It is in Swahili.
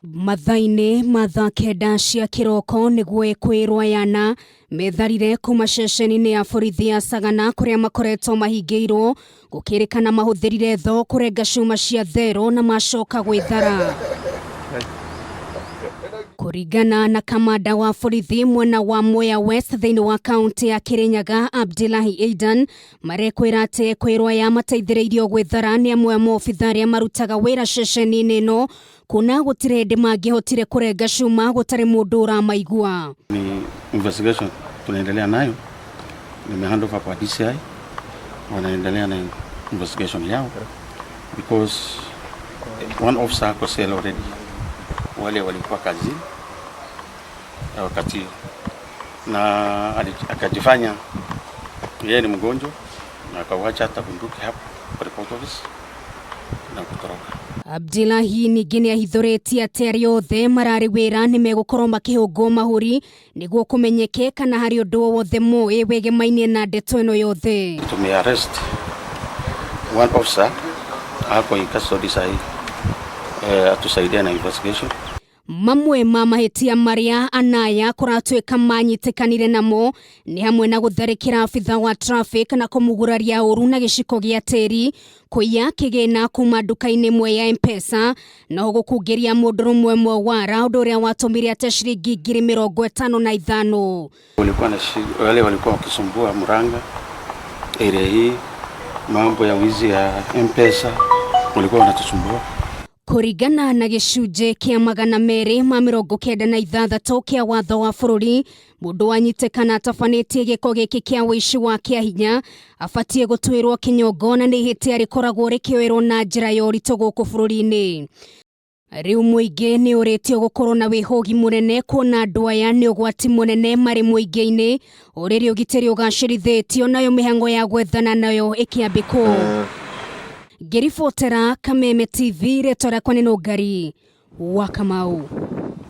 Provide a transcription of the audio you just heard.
Mathaine mathaa kenda cia kiroko niguo kwirwa yana metharire kuma ceceni-ini ya borithi ya Sagana kuria makoretwo mahingĩirwo gukirikana mahuthirire tho kurenga cuma cia thero na macoka gwithara. Kuringana na kamanda wa borithi mwena wa Mwea West thĩinĩ wa kaunti ya Kirinyaga Abdillahi Aidan marekwĩra atĩ kwĩrwa ya mateithĩrĩirio gwĩthara nĩ amwe a maobitha arĩa marutaga wĩra ceceni-inĩ ĩno kuna gũtirĩ hĩndĩ mangĩhotire kurenga cuma gũtarĩ mũndũ ũramaigua. Ni investigation tunaendelea nayo, nimehand over kwa DCI, wanaendelea na investigation yao because one officer ako cell already. Wale walikuwa kazi wakati na akajifanya yeye ni mgonjwa na akawacha hata bunduki hapo kwa report office na kutoroka. Abdillahi ningĩ nĩahithũrĩtie atĩ arĩa othe mararĩ wĩra nĩmegũkorwo makĩhũngwo mahũri nĩguo kũmenyeke kana harĩ ũndũ o wothe mũĩ wĩgemaine na ndeto ĩno yothe. Tumearrest one officer ako in custody sahi atusaidia na investigation. Mamwe ma mahĩtia marĩa anaya kũratuĩka manyitĩkanire namo nĩ hamwe na gũtharĩkĩra abitha wa traffic na kũmuguraria ũru na gĩciko gĩa tĩri, kũiya kĩgĩna kuma nduka-inĩ ĩmwe ya M-Pesa na gũkungĩria mũndũrũme ũmwe wara, ũndũ ũrĩa watũmire ate ciringi 55,000. Wale walikuwa wakisumbua Murang'a area hii, mambo ya wizi ya M-Pesa walikuwa wanatusumbua. Kuringana na gĩcunjĩ kĩa 296 kĩa watho wa bũrũri, mũndũ wanyitĩkana atabanĩtie gĩko gĩkĩ kĩa ũici wa kĩahinya abatie gũtuĩrwo kĩnyongo na nĩ ihĩtia rĩkoragwo rĩkĩoerwo na njĩra ya ũritũ gũkũ bũrũri-inĩ. Rĩu mũingĩ nĩ ũrĩtio gũkorwo na wĩhũgi mũnene kuona andũ aya nĩ ũgwati mũnene marĩ mũingĩ-inĩ, ũrĩrĩ ũgitĩri ũgacĩrithĩtio nayo mĩhang'o ya gwethana nayo ĩkĩambĩkwo. Ngĩribotera Kameme TV, rĩtwa rĩakwa nĩ Nũngari wa Kamau.